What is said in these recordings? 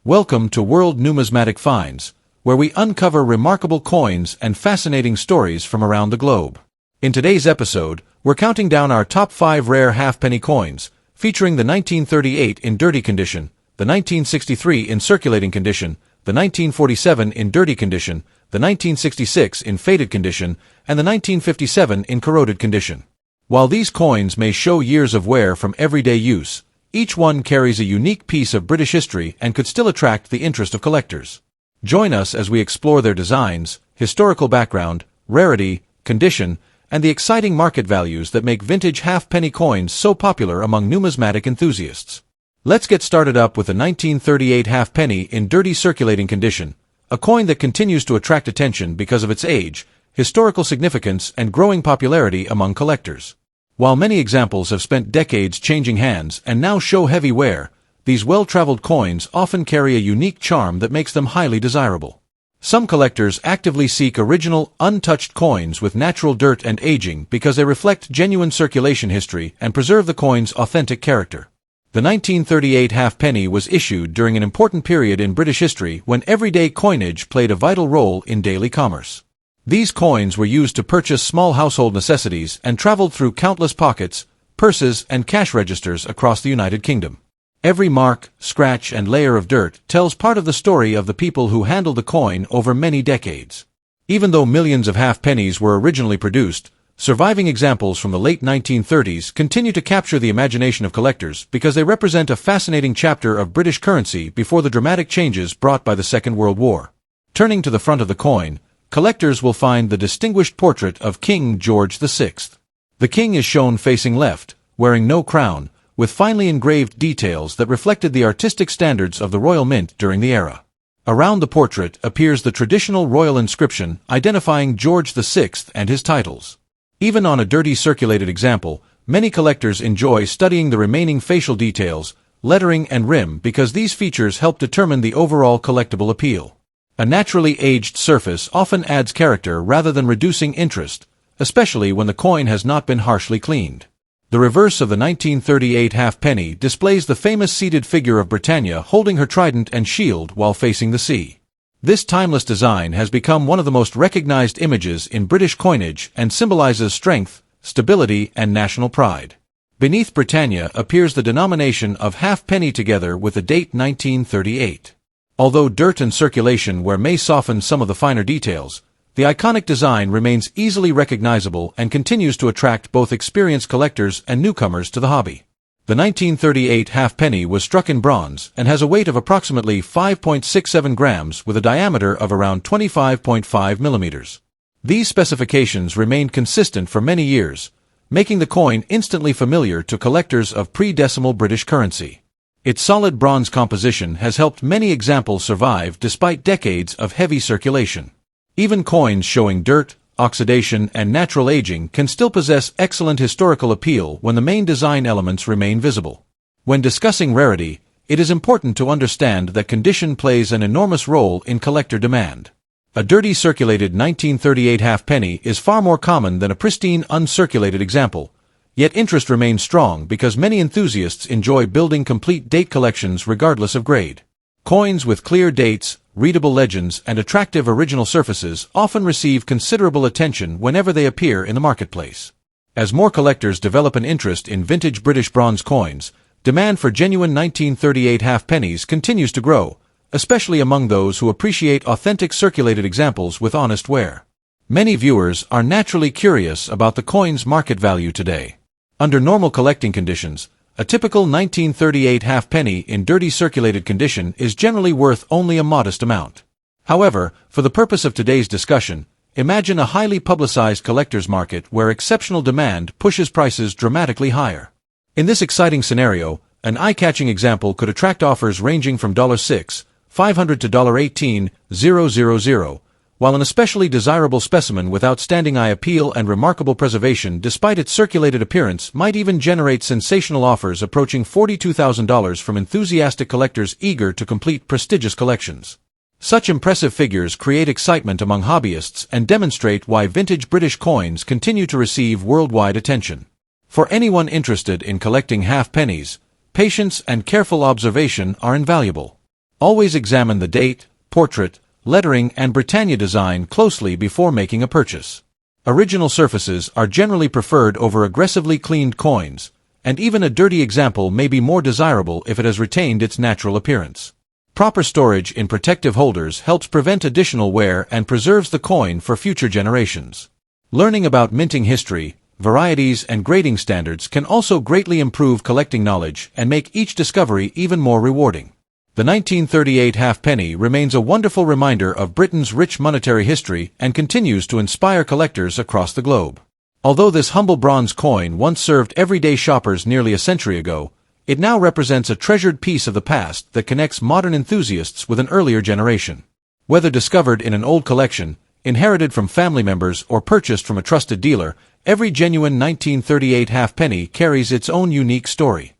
Welcome to World Numismatic Finds, where we uncover remarkable coins and fascinating stories from around the globe. In today's episode, we're counting down our top 5 rare halfpenny coins, featuring the 1938 in dirty condition, the 1963 in circulating condition, the 1947 in dirty condition, the 1966 in faded condition, and the 1957 in corroded condition. While these coins may show years of wear from everyday use, each one carries a unique piece of British history and could still attract the interest of collectors. Join us as we explore their designs, historical background, rarity, condition, and the exciting market values that make vintage halfpenny coins so popular among numismatic enthusiasts. Let's get started up with the 1938 halfpenny in dirty circulating condition, a coin that continues to attract attention because of its age, historical significance, and growing popularity among collectors. While many examples have spent decades changing hands and now show heavy wear, these well-traveled coins often carry a unique charm that makes them highly desirable. Some collectors actively seek original, untouched coins with natural dirt and aging because they reflect genuine circulation history and preserve the coin's authentic character. The 1938 halfpenny was issued during an important period in British history when everyday coinage played a vital role in daily commerce. These coins were used to purchase small household necessities and traveled through countless pockets, purses, and cash registers across the United Kingdom. Every mark, scratch, and layer of dirt tells part of the story of the people who handled the coin over many decades. Even though millions of halfpennies were originally produced, surviving examples from the late 1930s continue to capture the imagination of collectors because they represent a fascinating chapter of British currency before the dramatic changes brought by the Second World War. Turning to the front of the coin, collectors will find the distinguished portrait of King George VI. The king is shown facing left, wearing no crown, with finely engraved details that reflected the artistic standards of the royal mint during the era. Around the portrait appears the traditional royal inscription identifying George VI and his titles. Even on a dirty circulated example, many collectors enjoy studying the remaining facial details, lettering, and rim because these features help determine the overall collectible appeal. A naturally aged surface often adds character rather than reducing interest, especially when the coin has not been harshly cleaned. The reverse of the 1938 halfpenny displays the famous seated figure of Britannia holding her trident and shield while facing the sea. This timeless design has become one of the most recognized images in British coinage and symbolizes strength, stability, and national pride. Beneath Britannia appears the denomination of halfpenny together with the date 1938. Although dirt and circulation wear may soften some of the finer details, the iconic design remains easily recognizable and continues to attract both experienced collectors and newcomers to the hobby. The 1938 halfpenny was struck in bronze and has a weight of approximately 5.67 grams with a diameter of around 25.5 millimeters. These specifications remained consistent for many years, making the coin instantly familiar to collectors of pre-decimal British currency. Its solid bronze composition has helped many examples survive despite decades of heavy circulation. Even coins showing dirt, oxidation, and natural aging can still possess excellent historical appeal when the main design elements remain visible. When discussing rarity, it is important to understand that condition plays an enormous role in collector demand. A dirty circulated 1938 halfpenny is far more common than a pristine uncirculated example. Yet interest remains strong because many enthusiasts enjoy building complete date collections regardless of grade. Coins with clear dates, readable legends, and attractive original surfaces often receive considerable attention whenever they appear in the marketplace. As more collectors develop an interest in vintage British bronze coins, demand for genuine 1938 halfpennies continues to grow, especially among those who appreciate authentic circulated examples with honest wear. Many viewers are naturally curious about the coin's market value today. Under normal collecting conditions, a typical 1938 halfpenny in dirty circulated condition is generally worth only a modest amount. However, for the purpose of today's discussion, imagine a highly publicized collector's market where exceptional demand pushes prices dramatically higher. In this exciting scenario, an eye-catching example could attract offers ranging from $6,500 to $18,000, while an especially desirable specimen with outstanding eye appeal and remarkable preservation despite its circulated appearance might even generate sensational offers approaching $42,000 from enthusiastic collectors eager to complete prestigious collections. Such impressive figures create excitement among hobbyists and demonstrate why vintage British coins continue to receive worldwide attention. For anyone interested in collecting halfpennies, patience and careful observation are invaluable. Always examine the date, portrait, lettering, and Britannia design closely before making a purchase. Original surfaces are generally preferred over aggressively cleaned coins, and even a dirty example may be more desirable if it has retained its natural appearance. Proper storage in protective holders helps prevent additional wear and preserves the coin for future generations. Learning about minting history, varieties, and grading standards can also greatly improve collecting knowledge and make each discovery even more rewarding. The 1938 halfpenny remains a wonderful reminder of Britain's rich monetary history and continues to inspire collectors across the globe. Although this humble bronze coin once served everyday shoppers nearly a century ago, it now represents a treasured piece of the past that connects modern enthusiasts with an earlier generation. Whether discovered in an old collection, inherited from family members, or purchased from a trusted dealer, every genuine 1938 halfpenny carries its own unique story.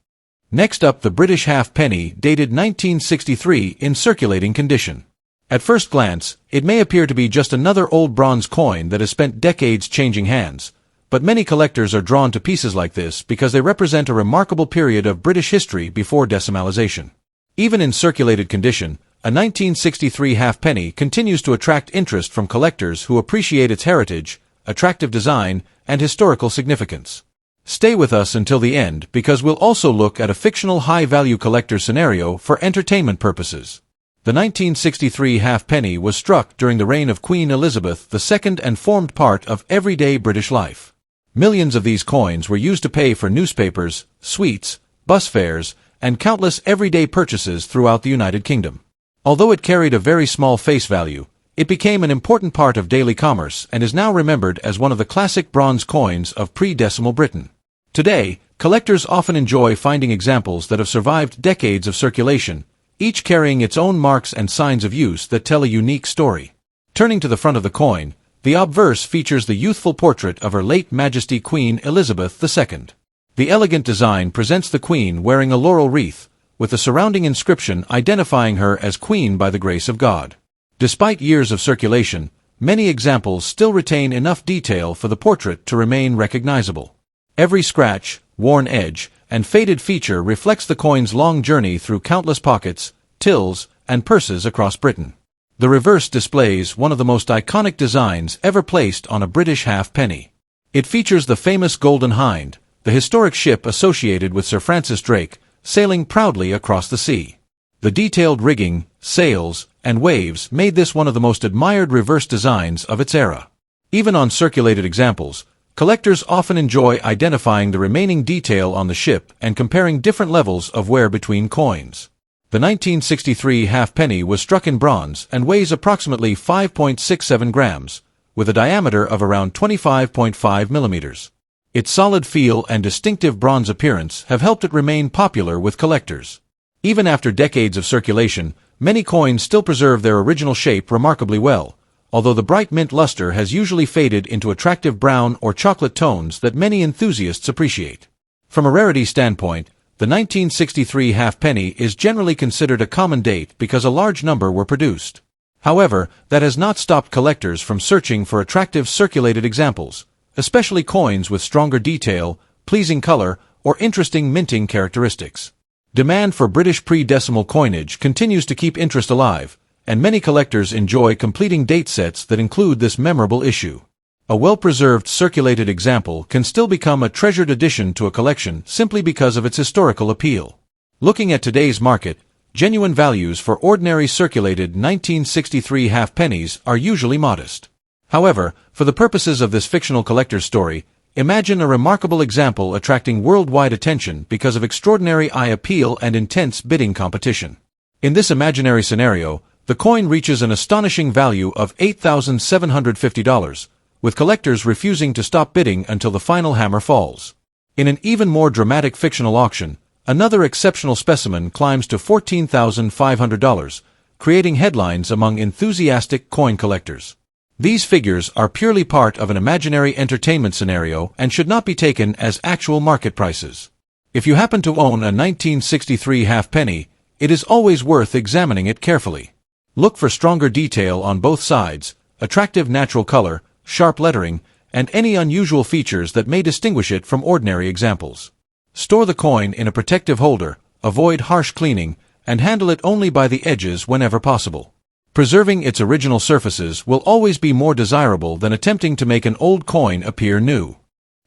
Next up, the British halfpenny, dated 1963, in circulating condition. At first glance, it may appear to be just another old bronze coin that has spent decades changing hands, but many collectors are drawn to pieces like this because they represent a remarkable period of British history before decimalization. Even in circulated condition, a 1963 halfpenny continues to attract interest from collectors who appreciate its heritage, attractive design, and historical significance. Stay with us until the end because we'll also look at a fictional high-value collector scenario for entertainment purposes. The 1963 halfpenny was struck during the reign of Queen Elizabeth II and formed part of everyday British life. Millions of these coins were used to pay for newspapers, sweets, bus fares, and countless everyday purchases throughout the United Kingdom. Although it carried a very small face value, it became an important part of daily commerce and is now remembered as one of the classic bronze coins of pre-decimal Britain. Today, collectors often enjoy finding examples that have survived decades of circulation, each carrying its own marks and signs of use that tell a unique story. Turning to the front of the coin, the obverse features the youthful portrait of Her late Majesty Queen Elizabeth II. The elegant design presents the Queen wearing a laurel wreath, with the surrounding inscription identifying her as Queen by the grace of God. Despite years of circulation, many examples still retain enough detail for the portrait to remain recognizable. Every scratch, worn edge, and faded feature reflects the coin's long journey through countless pockets, tills, and purses across Britain. The reverse displays one of the most iconic designs ever placed on a British halfpenny. It features the famous Golden Hind, the historic ship associated with Sir Francis Drake, sailing proudly across the sea. The detailed rigging, sails, and waves made this one of the most admired reverse designs of its era. Even on circulated examples, collectors often enjoy identifying the remaining detail on the ship and comparing different levels of wear between coins. The 1963 halfpenny was struck in bronze and weighs approximately 5.67 grams, with a diameter of around 25.5 millimeters. Its solid feel and distinctive bronze appearance have helped it remain popular with collectors. Even after decades of circulation, many coins still preserve their original shape remarkably well, although the bright mint luster has usually faded into attractive brown or chocolate tones that many enthusiasts appreciate. From a rarity standpoint, the 1963 halfpenny is generally considered a common date because a large number were produced. However, that has not stopped collectors from searching for attractive circulated examples, especially coins with stronger detail, pleasing color, or interesting minting characteristics. Demand for British pre-decimal coinage continues to keep interest alive, and many collectors enjoy completing date sets that include this memorable issue. A well-preserved circulated example can still become a treasured addition to a collection simply because of its historical appeal. Looking at today's market, genuine values for ordinary circulated 1963 halfpennies are usually modest. However, for the purposes of this fictional collector's story, imagine a remarkable example attracting worldwide attention because of extraordinary eye appeal and intense bidding competition. In this imaginary scenario, the coin reaches an astonishing value of $8,750, with collectors refusing to stop bidding until the final hammer falls. In an even more dramatic fictional auction, another exceptional specimen climbs to $14,500, creating headlines among enthusiastic coin collectors. These figures are purely part of an imaginary entertainment scenario and should not be taken as actual market prices. If you happen to own a 1963 halfpenny, it is always worth examining it carefully. Look for stronger detail on both sides, attractive natural color, sharp lettering, and any unusual features that may distinguish it from ordinary examples. Store the coin in a protective holder, avoid harsh cleaning, and handle it only by the edges whenever possible. Preserving its original surfaces will always be more desirable than attempting to make an old coin appear new.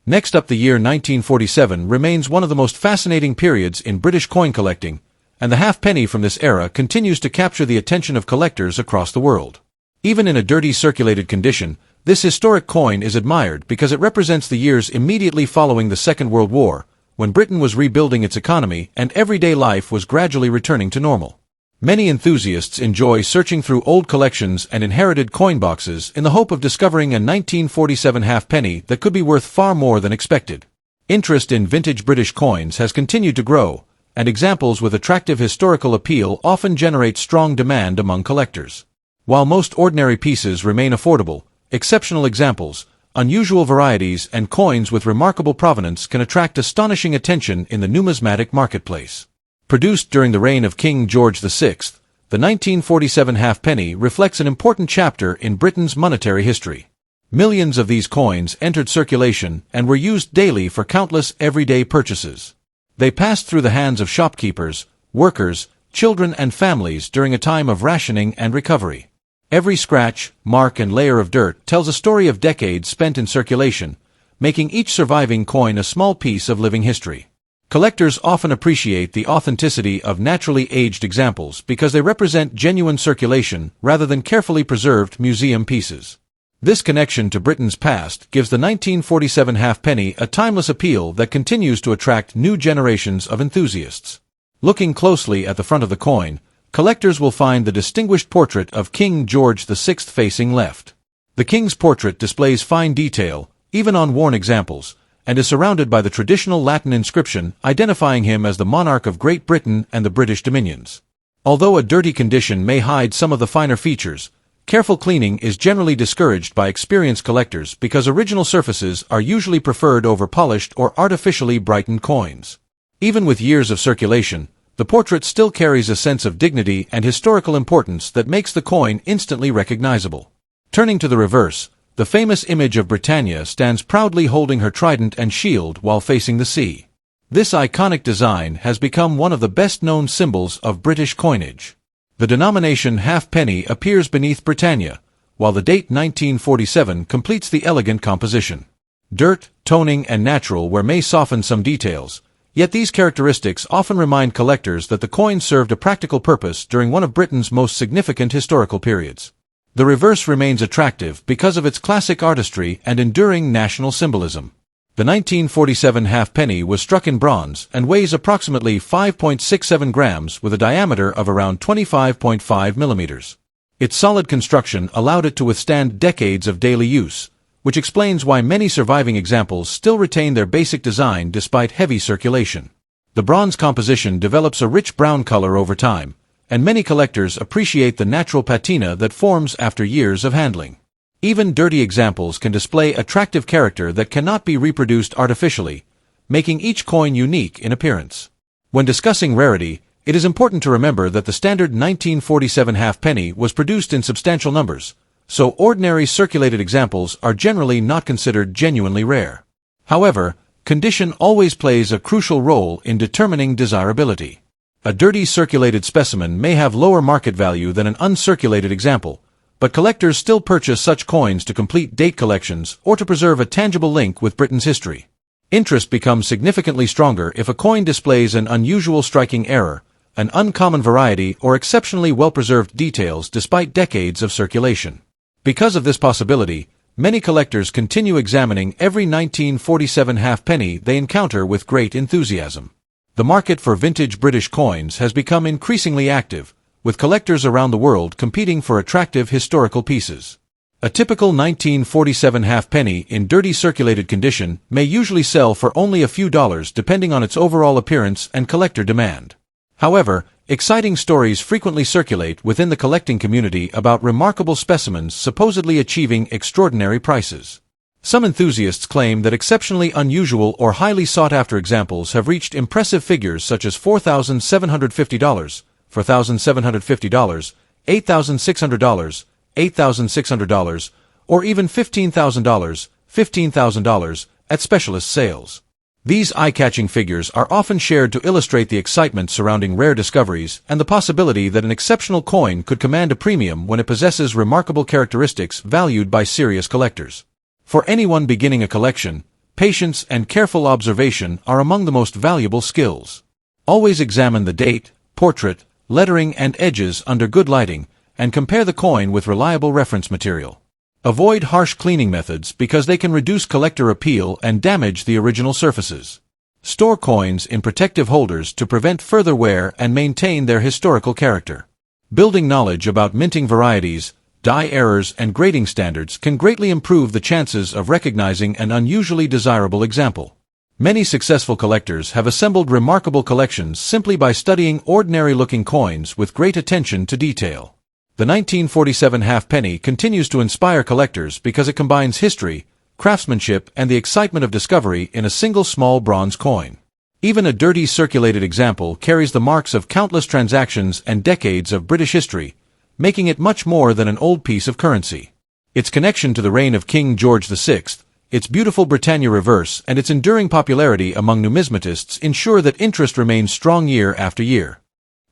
Next up, the year 1947 remains one of the most fascinating periods in British coin collecting, and the halfpenny from this era continues to capture the attention of collectors across the world. Even in a dirty circulated condition, this historic coin is admired because it represents the years immediately following the Second World War, when Britain was rebuilding its economy and everyday life was gradually returning to normal. Many enthusiasts enjoy searching through old collections and inherited coin boxes in the hope of discovering a 1947 halfpenny that could be worth far more than expected. Interest in vintage British coins has continued to grow, and examples with attractive historical appeal often generate strong demand among collectors. While most ordinary pieces remain affordable, exceptional examples, unusual varieties, and coins with remarkable provenance can attract astonishing attention in the numismatic marketplace. Produced during the reign of King George VI, the 1947 halfpenny reflects an important chapter in Britain's monetary history. Millions of these coins entered circulation and were used daily for countless everyday purchases. They passed through the hands of shopkeepers, workers, children, and families during a time of rationing and recovery. Every scratch, mark, and layer of dirt tells a story of decades spent in circulation, making each surviving coin a small piece of living history. Collectors often appreciate the authenticity of naturally aged examples because they represent genuine circulation rather than carefully preserved museum pieces. This connection to Britain's past gives the 1947 halfpenny a timeless appeal that continues to attract new generations of enthusiasts. Looking closely at the front of the coin, collectors will find the distinguished portrait of King George VI facing left. The king's portrait displays fine detail, even on worn examples, and is surrounded by the traditional Latin inscription identifying him as the monarch of Great Britain and the British dominions. Although a dirty condition may hide some of the finer features, careful cleaning is generally discouraged by experienced collectors because original surfaces are usually preferred over polished or artificially brightened coins. Even with years of circulation, the portrait still carries a sense of dignity and historical importance that makes the coin instantly recognizable. Turning to the reverse, the famous image of Britannia stands proudly holding her trident and shield while facing the sea. This iconic design has become one of the best-known symbols of British coinage. The denomination halfpenny appears beneath Britannia, while the date 1947 completes the elegant composition. Dirt, toning, and natural wear may soften some details, yet these characteristics often remind collectors that the coin served a practical purpose during one of Britain's most significant historical periods. The reverse remains attractive because of its classic artistry and enduring national symbolism. The 1947 halfpenny was struck in bronze and weighs approximately 5.67 grams with a diameter of around 25.5 millimeters. Its solid construction allowed it to withstand decades of daily use, which explains why many surviving examples still retain their basic design despite heavy circulation. The bronze composition develops a rich brown color over time, and many collectors appreciate the natural patina that forms after years of handling. Even dirty examples can display attractive character that cannot be reproduced artificially, making each coin unique in appearance. When discussing rarity, it is important to remember that the standard 1947 halfpenny was produced in substantial numbers, so ordinary circulated examples are generally not considered genuinely rare. However, condition always plays a crucial role in determining desirability. A dirty circulated specimen may have lower market value than an uncirculated example, but collectors still purchase such coins to complete date collections or to preserve a tangible link with Britain's history. Interest becomes significantly stronger if a coin displays an unusual striking error, an uncommon variety, or exceptionally well-preserved details despite decades of circulation. Because of this possibility, many collectors continue examining every 1947 halfpenny they encounter with great enthusiasm. The market for vintage British coins has become increasingly active, with collectors around the world competing for attractive historical pieces. A typical 1947 halfpenny in dirty circulated condition may usually sell for only a few dollars depending on its overall appearance and collector demand. However, exciting stories frequently circulate within the collecting community about remarkable specimens supposedly achieving extraordinary prices. Some enthusiasts claim that exceptionally unusual or highly sought-after examples have reached impressive figures such as $4,750, $4,750, $8,600, $8,600, or even $15,000, $15,000 at specialist sales. These eye-catching figures are often shared to illustrate the excitement surrounding rare discoveries and the possibility that an exceptional coin could command a premium when it possesses remarkable characteristics valued by serious collectors. For anyone beginning a collection, patience and careful observation are among the most valuable skills. Always examine the date, portrait, lettering and edges under good lighting, and compare the coin with reliable reference material. Avoid harsh cleaning methods because they can reduce collector appeal and damage the original surfaces. Store coins in protective holders to prevent further wear and maintain their historical character. Building knowledge about minting varieties, die errors and grading standards can greatly improve the chances of recognizing an unusually desirable example. Many successful collectors have assembled remarkable collections simply by studying ordinary-looking coins with great attention to detail. The 1947 halfpenny continues to inspire collectors because it combines history, craftsmanship, and the excitement of discovery in a single small bronze coin. Even a dirty circulated example carries the marks of countless transactions and decades of British history, making it much more than an old piece of currency. Its connection to the reign of King George VI, its beautiful Britannia reverse, and its enduring popularity among numismatists ensure that interest remains strong year after year.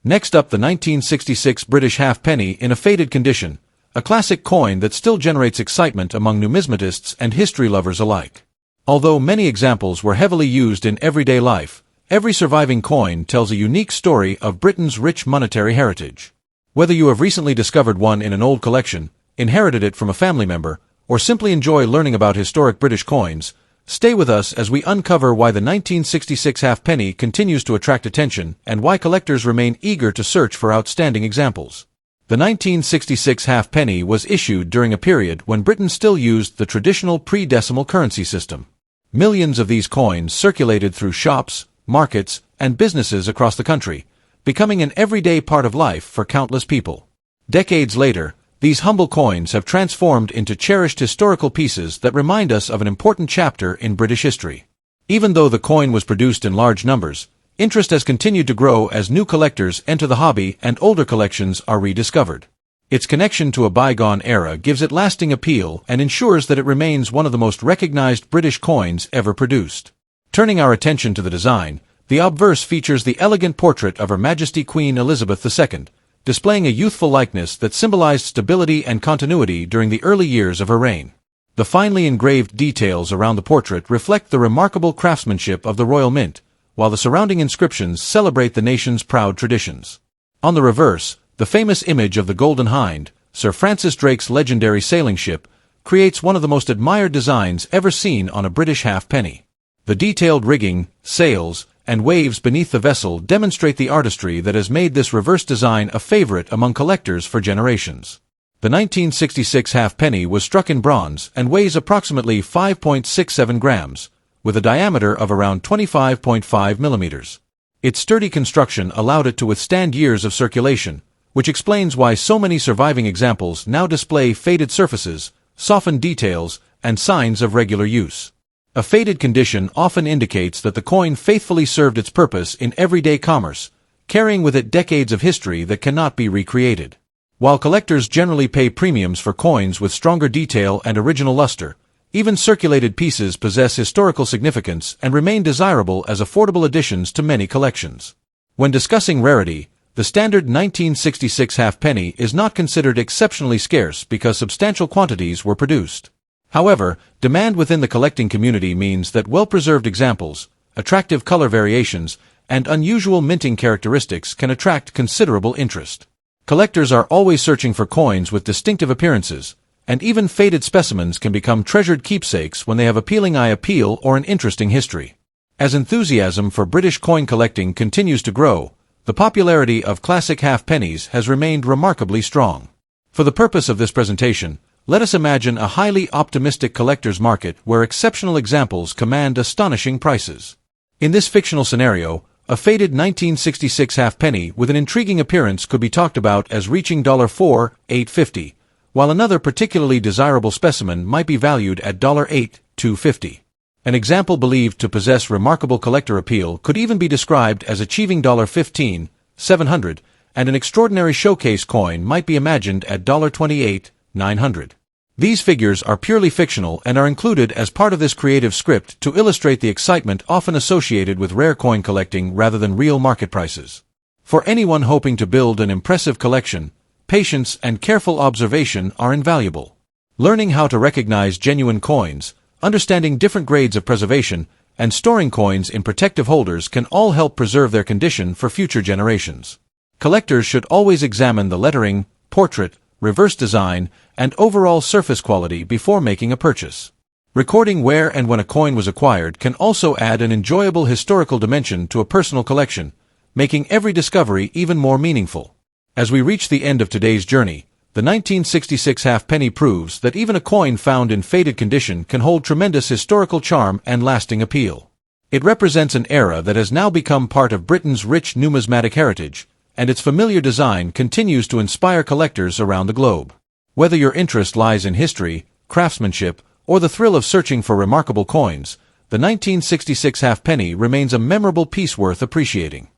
Next up, the 1966 British halfpenny in a faded condition, a classic coin that still generates excitement among numismatists and history lovers alike. Although many examples were heavily used in everyday life, every surviving coin tells a unique story of Britain's rich monetary heritage. Whether you have recently discovered one in an old collection, inherited it from a family member, or simply enjoy learning about historic British coins, stay with us as we uncover why the 1966 halfpenny continues to attract attention and why collectors remain eager to search for outstanding examples. The 1966 halfpenny was issued during a period when Britain still used the traditional pre-decimal currency system. Millions of these coins circulated through shops, markets, and businesses across the country, becoming an everyday part of life for countless people. Decades later, these humble coins have transformed into cherished historical pieces that remind us of an important chapter in British history. Even though the coin was produced in large numbers, interest has continued to grow as new collectors enter the hobby and older collections are rediscovered. Its connection to a bygone era gives it lasting appeal and ensures that it remains one of the most recognized British coins ever produced. Turning our attention to the design, the obverse features the elegant portrait of Her Majesty Queen Elizabeth II, displaying a youthful likeness that symbolized stability and continuity during the early years of her reign. The finely engraved details around the portrait reflect the remarkable craftsmanship of the Royal Mint, while the surrounding inscriptions celebrate the nation's proud traditions. On the reverse, the famous image of the Golden Hind, Sir Francis Drake's legendary sailing ship, creates one of the most admired designs ever seen on a British halfpenny. The detailed rigging, sails, and waves beneath the vessel demonstrate the artistry that has made this reverse design a favorite among collectors for generations. The 1966 halfpenny was struck in bronze and weighs approximately 5.67 grams, with a diameter of around 25.5 millimeters. Its sturdy construction allowed it to withstand years of circulation, which explains why so many surviving examples now display faded surfaces, softened details, and signs of regular use. A faded condition often indicates that the coin faithfully served its purpose in everyday commerce, carrying with it decades of history that cannot be recreated. While collectors generally pay premiums for coins with stronger detail and original luster, even circulated pieces possess historical significance and remain desirable as affordable additions to many collections. When discussing rarity, the standard 1966 halfpenny is not considered exceptionally scarce because substantial quantities were produced. However, demand within the collecting community means that well-preserved examples, attractive color variations, and unusual minting characteristics can attract considerable interest. Collectors are always searching for coins with distinctive appearances, and even faded specimens can become treasured keepsakes when they have appealing eye appeal or an interesting history. As enthusiasm for British coin collecting continues to grow, the popularity of classic halfpennies has remained remarkably strong. For the purpose of this presentation, let us imagine a highly optimistic collector's market where exceptional examples command astonishing prices. In this fictional scenario, a faded 1966 halfpenny with an intriguing appearance could be talked about as reaching $4,850, while another particularly desirable specimen might be valued at $8,250. An example believed to possess remarkable collector appeal could even be described as achieving $15,700, and an extraordinary showcase coin might be imagined at $28,900. These figures are purely fictional and are included as part of this creative script to illustrate the excitement often associated with rare coin collecting rather than real market prices. For anyone hoping to build an impressive collection, patience and careful observation are invaluable. Learning how to recognize genuine coins, understanding different grades of preservation, and storing coins in protective holders can all help preserve their condition for future generations. Collectors should always examine the lettering, portrait, reverse design, and overall surface quality before making a purchase. Recording where and when a coin was acquired can also add an enjoyable historical dimension to a personal collection, making every discovery even more meaningful. As we reach the end of today's journey, the 1966 halfpenny proves that even a coin found in faded condition can hold tremendous historical charm and lasting appeal. It represents an era that has now become part of Britain's rich numismatic heritage, and its familiar design continues to inspire collectors around the globe. Whether your interest lies in history, craftsmanship, or the thrill of searching for remarkable coins, the 1966 halfpenny remains a memorable piece worth appreciating.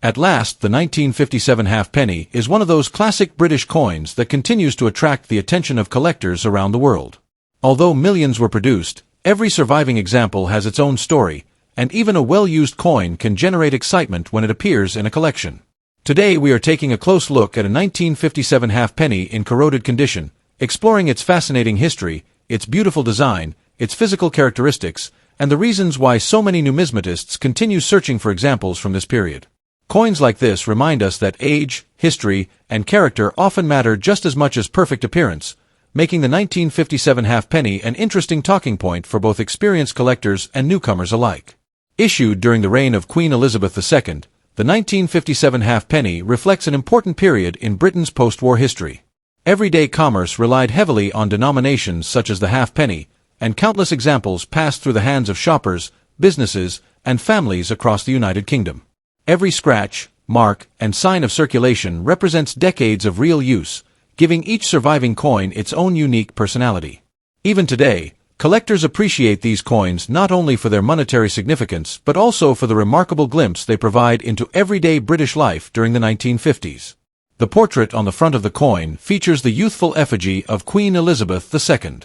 At last, the 1957 halfpenny is one of those classic British coins that continues to attract the attention of collectors around the world. Although millions were produced, every surviving example has its own story, and even a well-used coin can generate excitement when it appears in a collection. Today we are taking a close look at a 1957 halfpenny in corroded condition, exploring its fascinating history, its beautiful design, its physical characteristics, and the reasons why so many numismatists continue searching for examples from this period. Coins like this remind us that age, history, and character often matter just as much as perfect appearance, making the 1957 halfpenny an interesting talking point for both experienced collectors and newcomers alike. Issued during the reign of Queen Elizabeth II, the 1957 halfpenny reflects an important period in Britain's post-war history. Everyday commerce relied heavily on denominations such as the halfpenny, and countless examples passed through the hands of shoppers, businesses, and families across the United Kingdom. Every scratch, mark, and sign of circulation represents decades of real use, giving each surviving coin its own unique personality. Even today, collectors appreciate these coins not only for their monetary significance but also for the remarkable glimpse they provide into everyday British life during the 1950s. The portrait on the front of the coin features the youthful effigy of Queen Elizabeth II.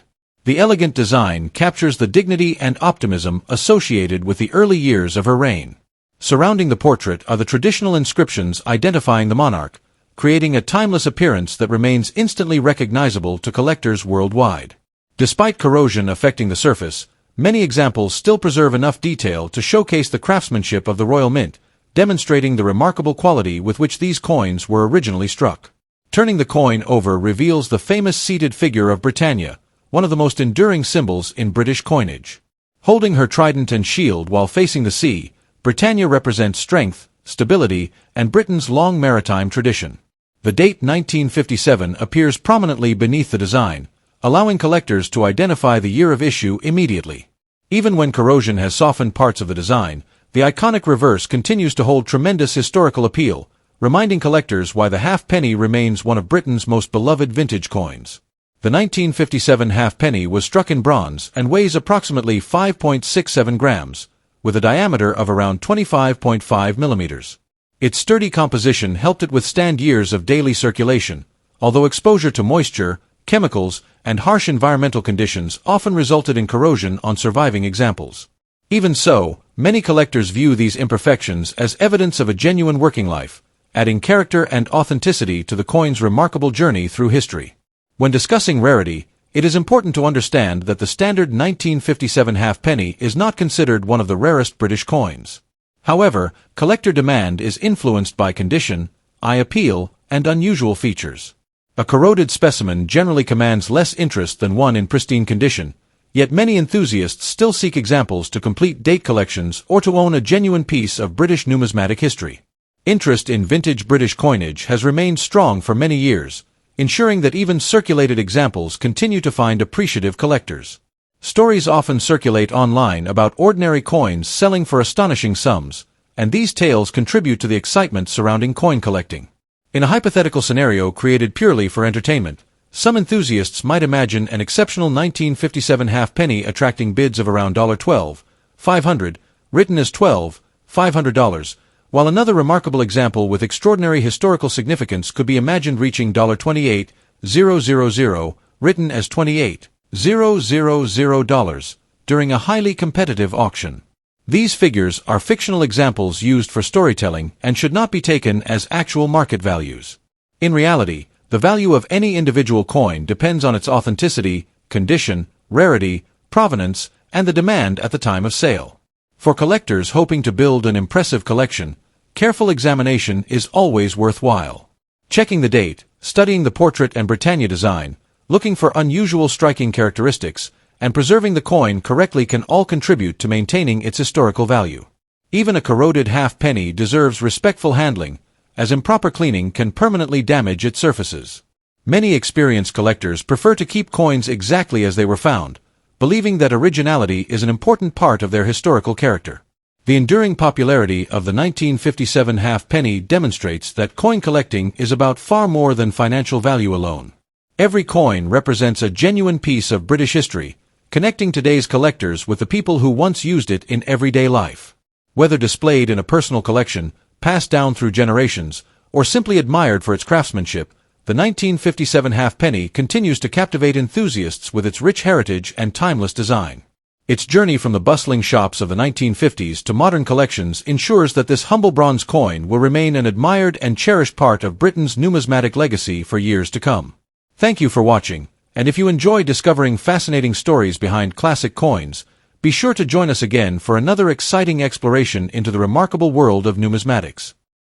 The elegant design captures the dignity and optimism associated with the early years of her reign. Surrounding the portrait are the traditional inscriptions identifying the monarch, creating a timeless appearance that remains instantly recognizable to collectors worldwide. Despite corrosion affecting the surface, many examples still preserve enough detail to showcase the craftsmanship of the Royal Mint, demonstrating the remarkable quality with which these coins were originally struck. Turning the coin over reveals the famous seated figure of Britannia, one of the most enduring symbols in British coinage. Holding her trident and shield while facing the sea, Britannia represents strength, stability, and Britain's long maritime tradition. The date 1957 appears prominently beneath the design, allowing collectors to identify the year of issue immediately. Even when corrosion has softened parts of the design, the iconic reverse continues to hold tremendous historical appeal, reminding collectors why the halfpenny remains one of Britain's most beloved vintage coins. The 1957 halfpenny was struck in bronze and weighs approximately 5.67 grams, with a diameter of around 25.5 millimeters. Its sturdy composition helped it withstand years of daily circulation, although exposure to moisture, chemicals, and harsh environmental conditions often resulted in corrosion on surviving examples. Even so, many collectors view these imperfections as evidence of a genuine working life, adding character and authenticity to the coin's remarkable journey through history. When discussing rarity, it is important to understand that the standard 1957 halfpenny is not considered one of the rarest British coins. However, collector demand is influenced by condition, eye appeal, and unusual features. A corroded specimen generally commands less interest than one in pristine condition, yet many enthusiasts still seek examples to complete date collections or to own a genuine piece of British numismatic history. Interest in vintage British coinage has remained strong for many years, ensuring that even circulated examples continue to find appreciative collectors. Stories often circulate online about ordinary coins selling for astonishing sums, and these tales contribute to the excitement surrounding coin collecting. In a hypothetical scenario created purely for entertainment, some enthusiasts might imagine an exceptional 1957 halfpenny attracting bids of around $12,500, written as $12,500, while another remarkable example with extraordinary historical significance could be imagined reaching $28,000, written as $28,000 during a highly competitive auction. These figures are fictional examples used for storytelling and should not be taken as actual market values. In reality, the value of any individual coin depends on its authenticity, condition, rarity, provenance, and the demand at the time of sale. For collectors hoping to build an impressive collection, careful examination is always worthwhile. Checking the date, studying the portrait and Britannia design, looking for unusual striking characteristics, and preserving the coin correctly can all contribute to maintaining its historical value. Even a corroded halfpenny deserves respectful handling, as improper cleaning can permanently damage its surfaces. Many experienced collectors prefer to keep coins exactly as they were found, believing that originality is an important part of their historical character. The enduring popularity of the 1957 halfpenny demonstrates that coin collecting is about far more than financial value alone. Every coin represents a genuine piece of British history, connecting today's collectors with the people who once used it in everyday life. Whether displayed in a personal collection, passed down through generations, or simply admired for its craftsmanship, the 1957 halfpenny continues to captivate enthusiasts with its rich heritage and timeless design. Its journey from the bustling shops of the 1950s to modern collections ensures that this humble bronze coin will remain an admired and cherished part of Britain's numismatic legacy for years to come. Thank you for watching, and if you enjoy discovering fascinating stories behind classic coins, be sure to join us again for another exciting exploration into the remarkable world of numismatics.